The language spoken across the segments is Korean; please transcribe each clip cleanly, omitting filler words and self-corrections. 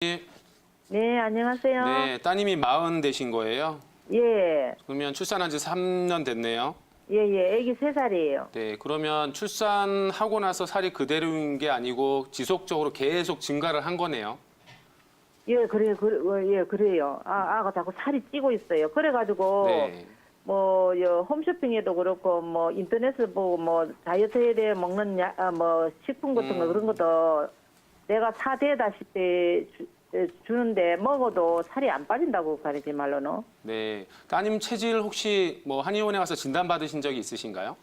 네, 안녕하세요. 네, 따님이 40 되신 거예요? 예, 그러면 출산한 지 3년 됐네요. 애기 3살이에요. 네, 그러면 출산하고 나서 살이 그대로인 게 아니고 지속적으로 계속 증가를 한 거네요. 예, 그래요. 아가 자꾸 살이 찌고 있어요. 그래가지고, 네. 홈쇼핑에도 그렇고, 인터넷에 보고, 다이어트에 대해 먹는 식품 같은 거 그런 것도 내가 사대다시피 주는데 먹어도 살이 안 빠진다고 가리지 말로는. 네. 따님 체질 혹시 한의원에 가서 진단 받으신 적이 있으신가요?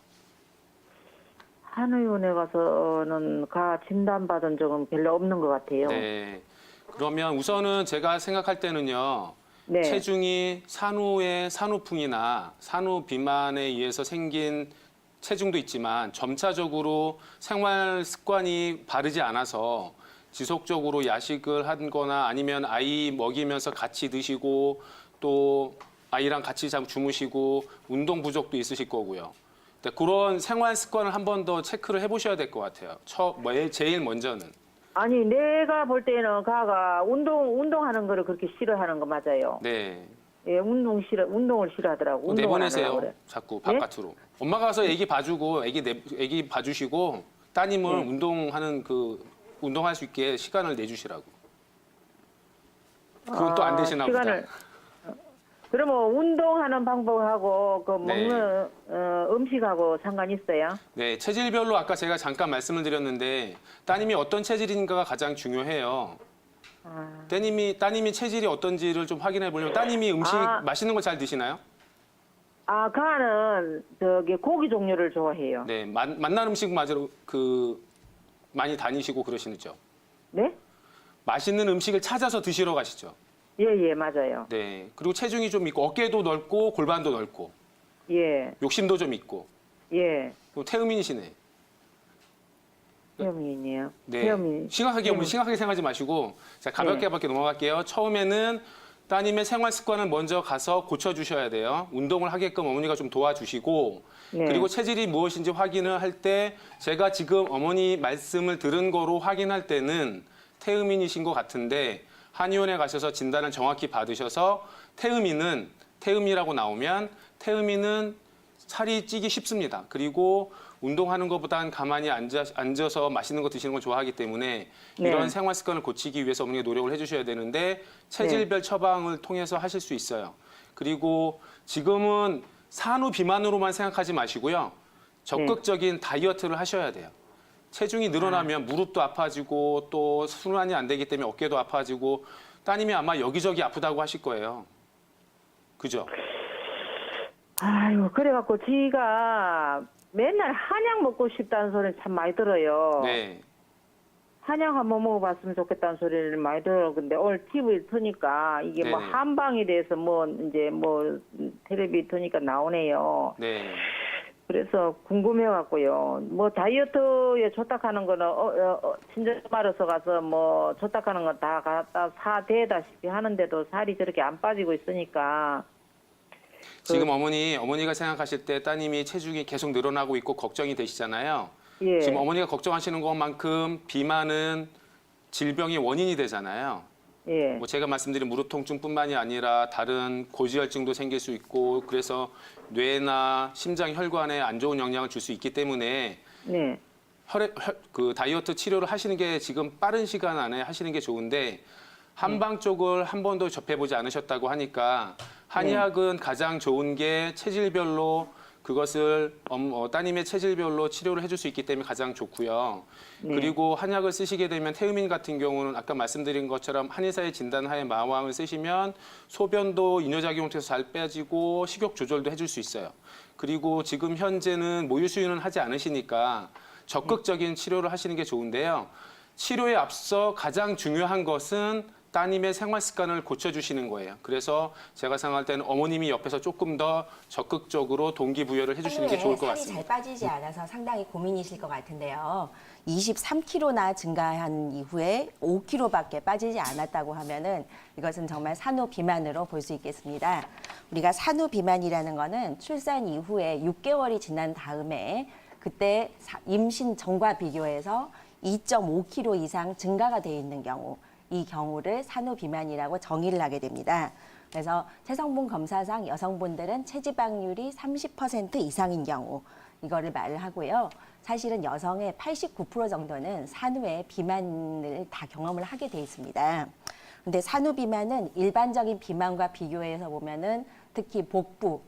한의원에 가서는 진단받은 적은 별로 없는 것 같아요. 네. 그러면 우선은 제가 생각할 때는요. 네. 체중이 산후의 산후풍이나 산후 비만에 의해서 생긴 체중도 있지만 점차적으로 생활 습관이 바르지 않아서 지속적으로 야식을 한 거나 아니면 아이 먹이면서 같이 드시고 또 아이랑 같이 주무시고 운동 부족도 있으실 거고요. 그런 생활 습관을 한 번 더 체크를 해보셔야 될 것 같아요. 제일 먼저는. 아니, 내가 볼 때는 가가 운동하는 거를 그렇게 싫어하는 거 맞아요. 네. 예, 운동을 싫어하더라고. 운동을 안 하려고 내보내세요. 그래. 자꾸 예? 바깥으로. 엄마가 가서 애기 봐주고 애기 봐주시고 따님은 네. 운동할 수 있게 시간을 내주시라고. 그건 또 안 되시나 보다. 그러면 운동하는 방법하고 네. 먹는 음식하고 상관 있어요? 네, 체질별로 아까 제가 잠깐 말씀을 드렸는데 따님이 어떤 체질인가가 가장 중요해요. 따님이 체질이 어떤지를 좀 확인해 보려면 따님이 음식 맛있는 거 잘 드시나요? 가는 고기 종류를 좋아해요. 네, 맛난 음식 맞으러 많이 다니시고 그러시죠? 네? 맛있는 음식을 찾아서 드시러 가시죠? 예, 맞아요. 네, 그리고 체중이 좀 있고 어깨도 넓고 골반도 넓고 예, 욕심도 좀 있고 예. 또 태음인이시네. 태음인이요. 네, 태음인. 심각하게 생각하지 마시고 자, 가볍게 넘어갈게요. 처음에는 따님의 생활 습관을 먼저 가서 고쳐주셔야 돼요. 운동을 하게끔 어머니가 좀 도와주시고 네. 그리고 체질이 무엇인지 확인을 할 때 제가 지금 어머니 말씀을 들은 거로 확인할 때는 태음인이신 것 같은데 한의원에 가셔서 진단을 정확히 받으셔서 태음이라고 나오면 태음인은 살이 찌기 쉽습니다. 그리고 운동하는 것보단 가만히 앉아서 맛있는 거 드시는 걸 좋아하기 때문에 네. 이런 생활 습관을 고치기 위해서 어머니가 노력을 해주셔야 되는데 체질별 처방을 통해서 하실 수 있어요. 그리고 지금은 산후 비만으로만 생각하지 마시고요. 적극적인 다이어트를 하셔야 돼요. 체중이 늘어나면 무릎도 아파지고 또 순환이 안 되기 때문에 어깨도 아파지고 따님이 아마 여기저기 아프다고 하실 거예요. 그죠? 아유, 그래갖고 지가 맨날 한약 먹고 싶다는 소리를 참 많이 들어요. 네. 한약 한번 먹어봤으면 좋겠다는 소리를 많이 들어요. 근데 오늘 TV를 트니까 이게 네네. 한방에 대해서 텔레비 트니까 나오네요. 네. 그래서 궁금해갖고요. 다이어트에 좋다하는 거는 친정 말아서 가서 좋다하는 건 다 갖다 사대다시피 하는데도 살이 저렇게 안 빠지고 있으니까. 지금 어머니가 생각하실 때 따님이 체중이 계속 늘어나고 있고 걱정이 되시잖아요. 예. 지금 어머니가 걱정하시는 것만큼 비만은 질병의 원인이 되잖아요. 예. 제가 말씀드린 무릎 통증뿐만이 아니라 다른 고지혈증도 생길 수 있고 그래서 뇌나 심장 혈관에 안 좋은 영향을 줄 수 있기 때문에 네. 다이어트 치료를 하시는 게 지금 빠른 시간 안에 하시는 게 좋은데 한방 쪽을 한 번도 접해보지 않으셨다고 하니까 한의학은 가장 좋은 게 체질별로 그것을 따님의 체질별로 치료를 해줄 수 있기 때문에 가장 좋고요. 그리고 한약을 쓰시게 되면 태음인 같은 경우는 아까 말씀드린 것처럼 한의사의 진단하에 마왕을 쓰시면 소변도 이뇨작용을 통해서 잘 빼지고 식욕 조절도 해줄 수 있어요. 그리고 지금 현재는 모유 수유는 하지 않으시니까 적극적인 치료를 하시는 게 좋은데요. 치료에 앞서 가장 중요한 것은 따님의 생활 습관을 고쳐주시는 거예요. 그래서 제가 생각할 때는 어머님이 옆에서 조금 더 적극적으로 동기부여를 해주시는 게 좋을 것 살이 같습니다. 잘 빠지지 않아서 상당히 고민이실 것 같은데요. 23kg나 증가한 이후에 5kg밖에 빠지지 않았다고 하면은 이것은 정말 산후 비만으로 볼 수 있겠습니다. 우리가 산후 비만이라는 거는 출산 이후에 6개월이 지난 다음에 그때 임신 전과 비교해서 2.5kg 이상 증가가 돼 있는 경우 이 경우를 산후비만이라고 정의를 하게 됩니다. 그래서 체성분 검사상 여성분들은 체지방률이 30% 이상인 경우 이거를 말을 하고요. 사실은 여성의 89% 정도는 산후에 비만을 다 경험을 하게 돼 있습니다. 근데 산후비만은 일반적인 비만과 비교해서 보면은 특히 복부,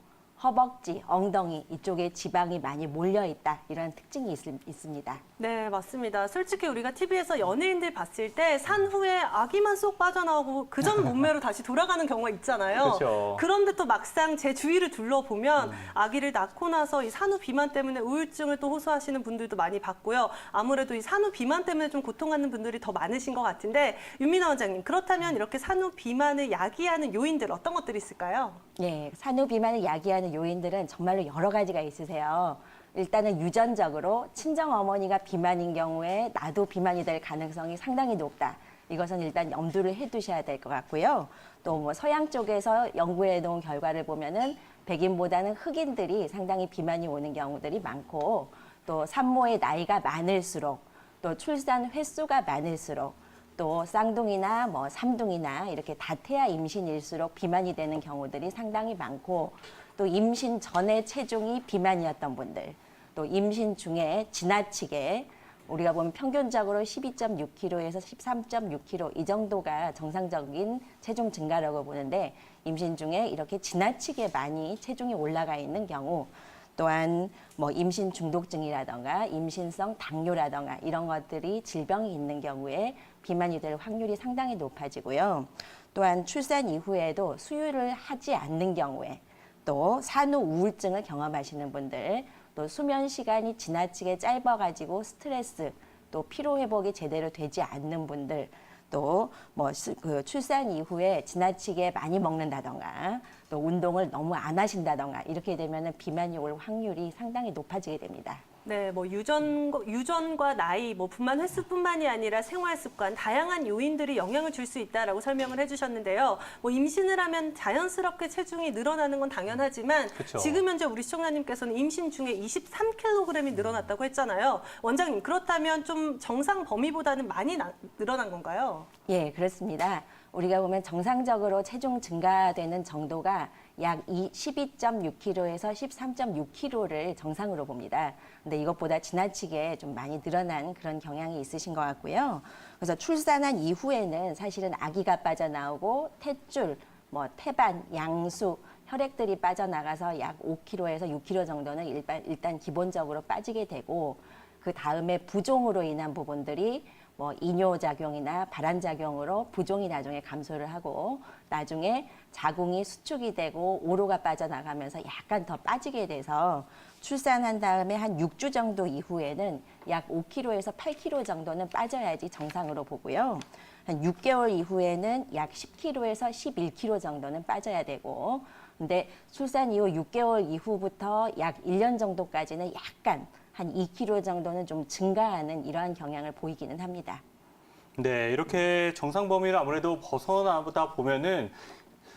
허벅지, 엉덩이 이쪽에 지방이 많이 몰려 있다 이런 특징이 있습니다. 네, 맞습니다. 솔직히 우리가 TV에서 연예인들 봤을 때 산후에 아기만 쏙 빠져나오고 그 전 몸매로 다시 돌아가는 경우가 있잖아요. 그렇죠. 그런데 또 막상 제 주위를 둘러보면 아기를 낳고 나서 이 산후 비만 때문에 우울증을 또 호소하시는 분들도 많이 봤고요. 아무래도 이 산후 비만 때문에 좀 고통하는 분들이 더 많으신 것 같은데 윤미나 원장님, 그렇다면 이렇게 산후 비만을 야기하는 요인들 어떤 것들이 있을까요? 네, 산후비만을 야기하는 요인들은 정말로 여러 가지가 있으세요. 일단은 유전적으로 친정 어머니가 비만인 경우에 나도 비만이 될 가능성이 상당히 높다. 이것은 일단 염두를 해두셔야 될 것 같고요. 또 뭐 서양 쪽에서 연구해 놓은 결과를 보면은 백인보다는 흑인들이 상당히 비만이 오는 경우들이 많고, 또 산모의 나이가 많을수록, 또 출산 횟수가 많을수록, 또 쌍둥이나 뭐 삼둥이나 이렇게 다태아 임신일수록 비만이 되는 경우들이 상당히 많고, 또 임신 전에 체중이 비만이었던 분들, 또 임신 중에 지나치게 우리가 보면 평균적으로 12.6kg에서 13.6kg 이 정도가 정상적인 체중 증가라고 보는데, 임신 중에 이렇게 지나치게 많이 체중이 올라가 있는 경우, 또한 뭐 임신 중독증이라던가 임신성 당뇨라던가 이런 것들이 질병이 있는 경우에 비만이 될 확률이 상당히 높아지고요. 또한 출산 이후에도 수유를 하지 않는 경우에, 또 산후 우울증을 경험하시는 분들, 또 수면 시간이 지나치게 짧아가지고 스트레스, 또 피로 회복이 제대로 되지 않는 분들, 또 뭐 그 출산 이후에 지나치게 많이 먹는다던가, 또 운동을 너무 안 하신다던가 이렇게 되면은 비만이 올 확률이 상당히 높아지게 됩니다. 네, 뭐 유전과 나이, 뭐 분만 횟수뿐만이 아니라 생활 습관, 다양한 요인들이 영향을 줄 수 있다라고 설명을 해주셨는데요. 뭐 임신을 하면 자연스럽게 체중이 늘어나는 건 당연하지만 그쵸. 지금 현재 우리 시청자님께서는 임신 중에 23kg이 늘어났다고 했잖아요. 원장님, 그렇다면 좀 정상 범위보다는 많이 늘어난 건가요? 예, 그렇습니다. 우리가 보면 정상적으로 체중 증가되는 정도가 약 12.6kg에서 13.6kg를 정상으로 봅니다. 근데 이것보다 지나치게 좀 많이 늘어난 그런 경향이 있으신 것 같고요. 그래서 출산한 이후에는 사실은 아기가 빠져나오고 탯줄, 뭐 태반, 양수, 혈액들이 빠져나가서 약 5kg에서 6kg 정도는 일단 기본적으로 빠지게 되고, 그 다음에 부종으로 인한 부분들이 뭐 이뇨작용이나 발환작용으로 부종이 나중에 감소를 하고, 나중에 자궁이 수축이 되고 오로가 빠져나가면서 약간 더 빠지게 돼서 출산한 다음에 한 6주 정도 이후에는 약 5kg에서 8kg 정도는 빠져야지 정상으로 보고요. 한 6개월 이후에는 약 10kg에서 11kg 정도는 빠져야 되고, 근데 출산 이후 6개월 이후부터 약 1년 정도까지는 약간 한 2kg 정도는 좀 증가하는 이러한 경향을 보이기는 합니다. 네, 이렇게 정상 범위를 아무래도 벗어나다 보면은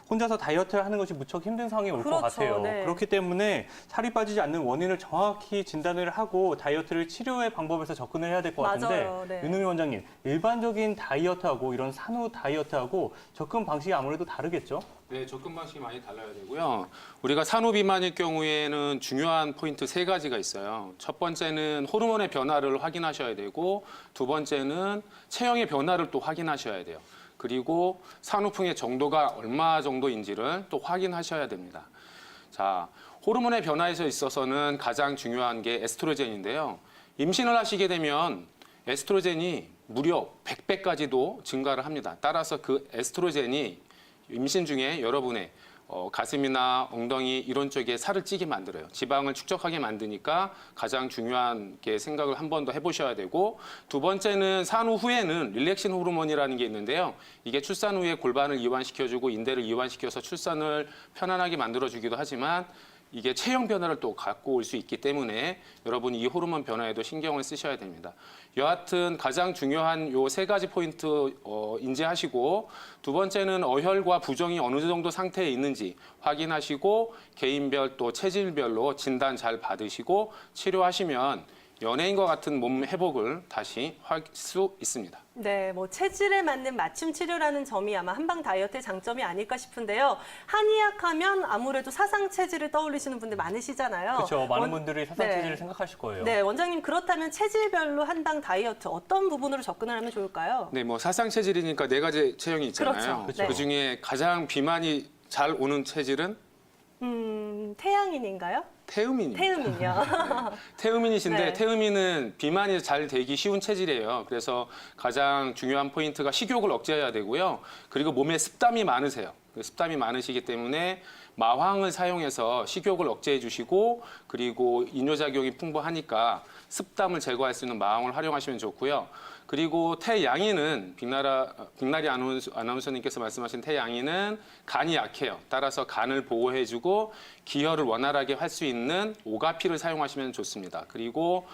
혼자서 다이어트를 하는 것이 무척 힘든 상황이 올 것 그렇죠, 같아요. 네. 그렇기 때문에 살이 빠지지 않는 원인을 정확히 진단을 하고 다이어트를 치료의 방법에서 접근을 해야 될 것 같은데, 맞아요, 네. 윤은미 원장님, 일반적인 다이어트하고 이런 산후 다이어트하고 접근 방식이 아무래도 다르겠죠? 네, 접근 방식이 많이 달라야 되고요. 우리가 산후 비만일 경우에는 중요한 포인트 3가지가 있어요. 첫 번째는 호르몬의 변화를 확인하셔야 되고, 두 번째는 체형의 변화를 또 확인하셔야 돼요. 그리고 산후풍의 정도가 얼마 정도인지를 또 확인하셔야 됩니다. 자, 호르몬의 변화에 있어서는 가장 중요한 게 에스트로겐인데요. 임신을 하시게 되면 에스트로겐이 무려 100배까지도 증가를 합니다. 따라서 그 에스트로겐이 임신 중에 여러분의 가슴이나 엉덩이 이런 쪽에 살을 찌게 만들어요. 지방을 축적하게 만드니까 가장 중요한 게 생각을 한 번 더 해보셔야 되고, 두 번째는 산후 후에는 릴렉신 호르몬이라는 게 있는데요. 이게 출산 후에 골반을 이완시켜주고 인대를 이완시켜서 출산을 편안하게 만들어주기도 하지만 이게 체형 변화를 또 갖고 올 수 있기 때문에 여러분이 이 호르몬 변화에도 신경을 쓰셔야 됩니다. 여하튼 가장 중요한 요 3가지 포인트 인지하시고, 두 번째는 어혈과 부종이 어느 정도 상태에 있는지 확인하시고 개인별 또 체질별로 진단 잘 받으시고 치료하시면 연예인과 같은 몸 회복을 다시 할 수 있습니다. 네, 뭐 체질에 맞는 맞춤 치료라는 점이 아마 한방 다이어트의 장점이 아닐까 싶은데요. 한의학 하면 아무래도 사상 체질을 떠올리시는 분들 많으시잖아요. 그렇죠. 많은 분들이 사상 네. 체질을 생각하실 거예요. 네, 원장님 그렇다면 체질별로 한방 다이어트 어떤 부분으로 접근을 하면 좋을까요? 네, 뭐 사상 체질이니까 네 가지 체형이 있잖아요. 그렇죠. 네. 그 중에 가장 비만이 잘 오는 체질은 태양인인가요? 태음인입니다. 태음인요. 태음인이신데 네. 태음인은 비만이 잘 되기 쉬운 체질이에요. 그래서 가장 중요한 포인트가 식욕을 억제해야 되고요. 그리고 몸에 습담이 많으세요. 습담이 많으시기 때문에 마황을 사용해서 식욕을 억제해 주시고 그리고 이뇨작용이 풍부하니까 습담을 제거할 수 있는 마황을 활용하시면 좋고요. 그리고 태양인은 빅나리 아나운서님께서 말씀하신 태양인은 간이 약해요. 따라서 간을 보호해주고 기혈을 원활하게 할 수 있는 오가피를 사용하시면 좋습니다. 그리고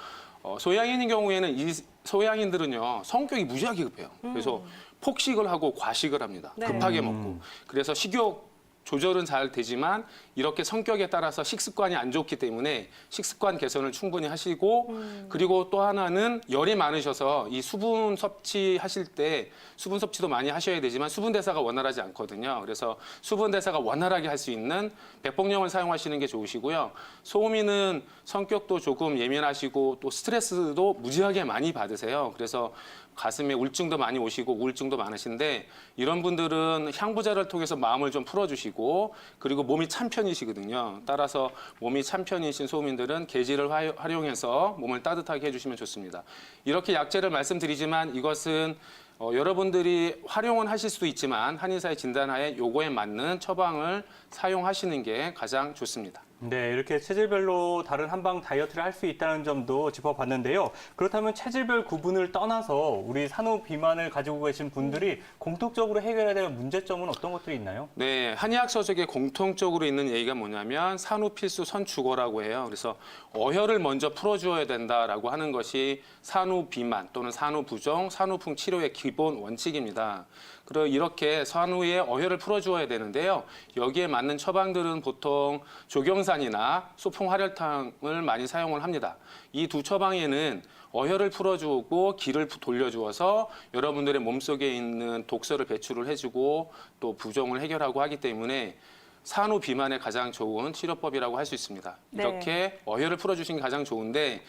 소양인인 경우에는 이 소양인들은요 성격이 무지하게 급해요. 그래서 폭식을 하고 과식을 합니다. 네. 급하게 먹고. 그래서 식욕 조절은 잘 되지만 이렇게 성격에 따라서 식습관이 안 좋기 때문에 식습관 개선을 충분히 하시고 그리고 또 하나는 열이 많으셔서 이 수분 섭취하실 때 수분 섭취도 많이 하셔야 되지만 수분 대사가 원활하지 않거든요. 그래서 수분 대사가 원활하게 할 수 있는 백복령을 사용하시는 게 좋으시고요. 소음인은 성격도 조금 예민하시고 또 스트레스도 무지하게 많이 받으세요. 그래서 가슴에 우울증도 많이 오시고 우울증도 많으신데 이런 분들은 향부자를 통해서 마음을 좀 풀어주시고 그리고 몸이 찬편이시거든요. 따라서 몸이 찬편이신 소음인들은 계지를 활용해서 몸을 따뜻하게 해주시면 좋습니다. 이렇게 약재를 말씀드리지만 이것은 여러분들이 활용은 하실 수도 있지만 한의사의 진단하에 요거에 맞는 처방을 사용하시는 게 가장 좋습니다. 네, 이렇게 체질별로 다른 한방 다이어트를 할 수 있다는 점도 짚어봤는데요. 그렇다면 체질별 구분을 떠나서 우리 산후 비만을 가지고 계신 분들이 공통적으로 해결해야 될 문제점은 어떤 것들이 있나요? 네, 한의학 서적에 공통적으로 있는 얘기가 뭐냐면 산후 필수 선축어라고 해요. 그래서 어혈을 먼저 풀어주어야 된다라고 하는 것이 산후 비만 또는 산후 부종, 산후풍 치료의 기본 원칙입니다. 그리고 이렇게 산후에 어혈을 풀어주어야 되는데요. 여기에 맞는 처방들은 보통 조경산이나 소풍 활혈탕을 많이 사용을 합니다. 이 두 처방에는 어혈을 풀어주고 기를 돌려주어서 여러분들의 몸속에 있는 독소를 배출을 해주고 또 부종을 해결하고 하기 때문에 산후 비만에 가장 좋은 치료법이라고 할 수 있습니다. 네. 이렇게 어혈을 풀어주시는 게 가장 좋은데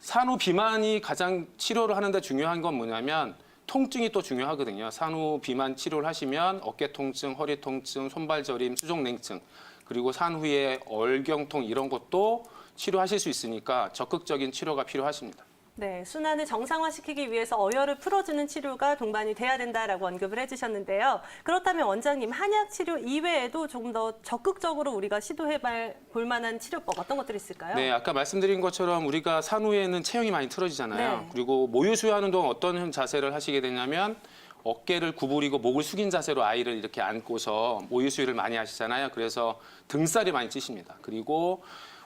산후 비만이 가장 치료를 하는데 중요한 건 뭐냐면 통증이 또 중요하거든요. 산후 비만 치료를 하시면 어깨 통증, 허리 통증, 손발 저림, 수족 냉증 그리고 산후의 얼경통 이런 것도 치료하실 수 있으니까 적극적인 치료가 필요하십니다. 네, 순환을 정상화시키기 위해서 어혈을 풀어주는 치료가 동반이 돼야 된다라고 언급을 해주셨는데요. 그렇다면 원장님, 한약 치료 이외에도 조금 더 적극적으로 우리가 시도해 볼 만한 치료법 어떤 것들이 있을까요? 네, 아까 말씀드린 것처럼 우리가 산후에는 체형이 많이 틀어지잖아요. 네. 그리고 모유수유하는 동안 어떤 자세를 하시게 되냐면 어깨를 구부리고 목을 숙인 자세로 아이를 이렇게 안고서 모유수유를 많이 하시잖아요. 그래서 등살이 많이 찌십니다. 그리고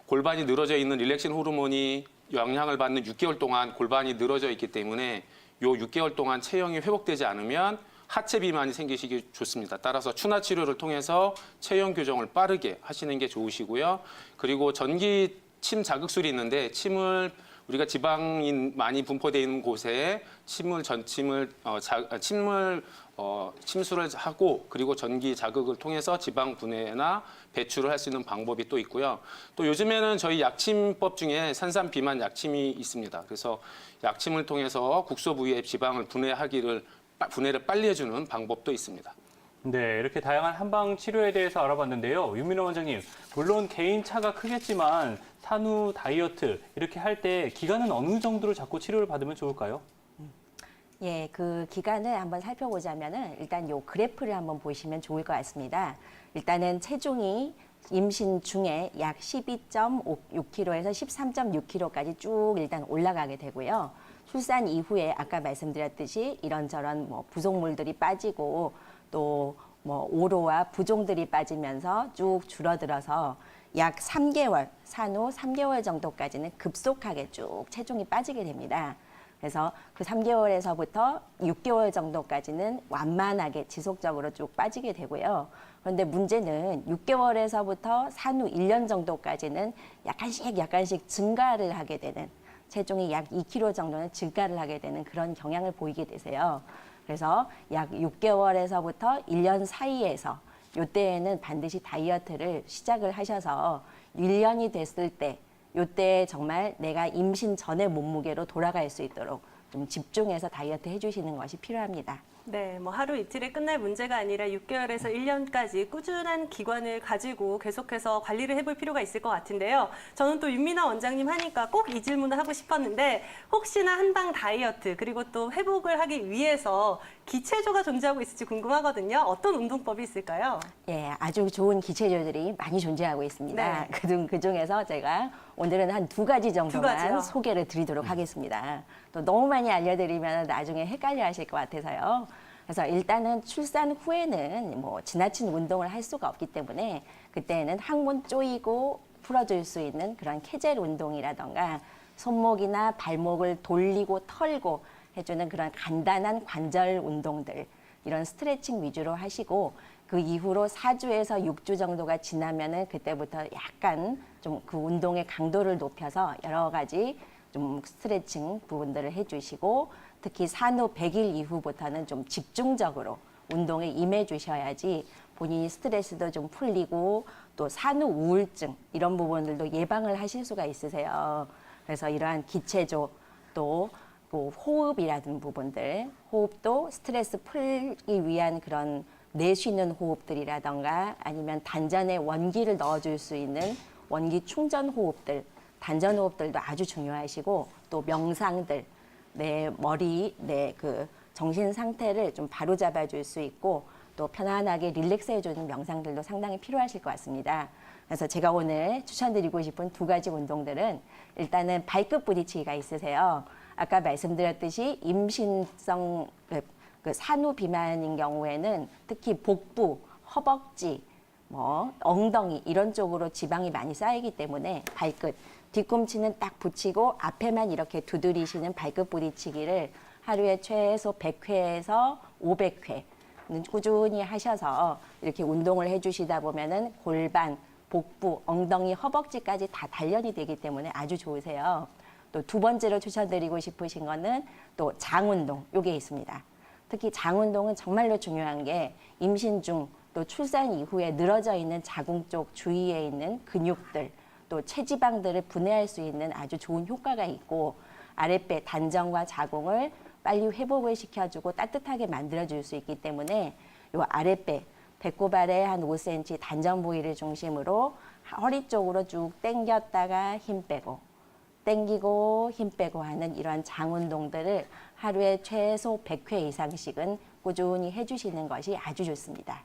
골반이 늘어져 있는 릴렉신 호르몬이 영향을 받는 6개월 동안 골반이 늘어져 있기 때문에 요 6개월 동안 체형이 회복되지 않으면 하체 비만이 생기시기 좋습니다. 따라서 추나 치료를 통해서 체형 교정을 빠르게 하시는 게 좋으시고요. 그리고 전기 침 자극술이 있는데 침을 우리가 지방이 많이 분포되어 있는 곳에 침수를 하고 그리고 전기 자극을 통해서 지방 분해나 배출을 할 수 있는 방법이 또 있고요. 또 요즘에는 저희 약침법 중에 산삼 비만 약침이 있습니다. 그래서 약침을 통해서 국소 부위의 지방을 분해를 빨리 해주는 방법도 있습니다. 네, 이렇게 다양한 한방 치료에 대해서 알아봤는데요. 윤민호 원장님, 물론 개인 차가 크겠지만 산후 다이어트 이렇게 할 때 기간은 어느 정도로 잡고 치료를 받으면 좋을까요? 예, 그 기간을 한번 살펴보자면은 일단 요 그래프를 한번 보시면 좋을 것 같습니다. 일단은 체중이 임신 중에 약 12.6kg에서 13.6kg까지 쭉 일단 올라가게 되고요. 출산 이후에 아까 말씀드렸듯이 이런저런 뭐 부속물들이 빠지고 또 뭐 오로와 부종들이 빠지면서 쭉 줄어들어서 약 3개월, 산후 3개월 정도까지는 급속하게 쭉 체중이 빠지게 됩니다. 그래서 그 3개월에서부터 6개월 정도까지는 완만하게 지속적으로 쭉 빠지게 되고요. 그런데 문제는 6개월에서부터 산후 1년 정도까지는 약간씩 증가를 하게 되는 체중이 약 2kg 정도는 증가를 하게 되는 그런 경향을 보이게 되세요. 그래서 약 6개월에서부터 1년 사이에서 이때에는 반드시 다이어트를 시작을 하셔서 1년이 됐을 때 이때 정말 내가 임신 전의 몸무게로 돌아갈 수 있도록 좀 집중해서 다이어트 해주시는 것이 필요합니다. 네, 뭐 하루 이틀에 끝날 문제가 아니라 6개월에서 1년까지 꾸준한 기관을 가지고 계속해서 관리를 해볼 필요가 있을 것 같은데요. 저는 또 윤미나 원장님 하니까 꼭 이 질문을 하고 싶었는데 혹시나 한방 다이어트 그리고 또 회복을 하기 위해서 기체조가 존재하고 있을지 궁금하거든요. 어떤 운동법이 있을까요? 예, 아주 좋은 기체조들이 많이 존재하고 있습니다. 네. 그 중에서 제가 오늘은 한 2가지 정도만 가지요? 소개를 드리도록 하겠습니다. 또 너무 많이 알려드리면 나중에 헷갈려 하실 것 같아서요. 그래서 일단은 출산 후에는 뭐 지나친 운동을 할 수가 없기 때문에 그때는 항문 조이고 풀어줄 수 있는 그런 케젤 운동이라던가 손목이나 발목을 돌리고 털고 해주는 그런 간단한 관절 운동들, 이런 스트레칭 위주로 하시고 그 이후로 4주에서 6주 정도가 지나면은 그때부터 약간 좀 그 운동의 강도를 높여서 여러 가지 좀 스트레칭 부분들을 해주시고 특히 산후 100일 이후부터는 좀 집중적으로 운동에 임해 주셔야지 본인이 스트레스도 좀 풀리고 또 산후 우울증 이런 부분들도 예방을 하실 수가 있으세요. 그래서 이러한 기체조 또 호흡이라든 부분들, 호흡도 스트레스 풀기 위한 그런 내쉬는 호흡들이라던가 아니면 단전에 원기를 넣어줄 수 있는 원기 충전 호흡들, 단전 호흡들도 아주 중요하시고 또 명상들, 내 머리, 내 그 정신 상태를 좀 바로잡아 줄 수 있고 또 편안하게 릴렉스 해주는 명상들도 상당히 필요하실 것 같습니다. 그래서 제가 오늘 추천드리고 싶은 2가지 운동들은 일단은 발끝 부딪히기가 있으세요. 아까 말씀드렸듯이 임신성 그 산후 비만인 경우에는 특히 복부, 허벅지, 뭐 엉덩이 이런 쪽으로 지방이 많이 쌓이기 때문에 발끝, 뒤꿈치는 딱 붙이고 앞에만 이렇게 두드리시는 발끝 부딪히기를 하루에 최소 100회에서 500회는 꾸준히 하셔서 이렇게 운동을 해주시다 보면은 골반, 복부, 엉덩이, 허벅지까지 다 단련이 되기 때문에 아주 좋으세요. 또 2번째로 추천드리고 싶으신 거는 또 장운동, 요게 있습니다. 특히 장운동은 정말로 중요한 게 임신 중 또 출산 이후에 늘어져 있는 자궁 쪽 주위에 있는 근육들 또 체지방들을 분해할 수 있는 아주 좋은 효과가 있고 아랫배 단전과 자궁을 빨리 회복을 시켜주고 따뜻하게 만들어줄 수 있기 때문에 요 아랫배 배꼽 아래 한 5cm 단전 부위를 중심으로 허리 쪽으로 쭉 당겼다가 힘 빼고 당기고 힘 빼고 하는 이러한 장 운동들을 하루에 최소 100회 이상씩은 꾸준히 해주시는 것이 아주 좋습니다.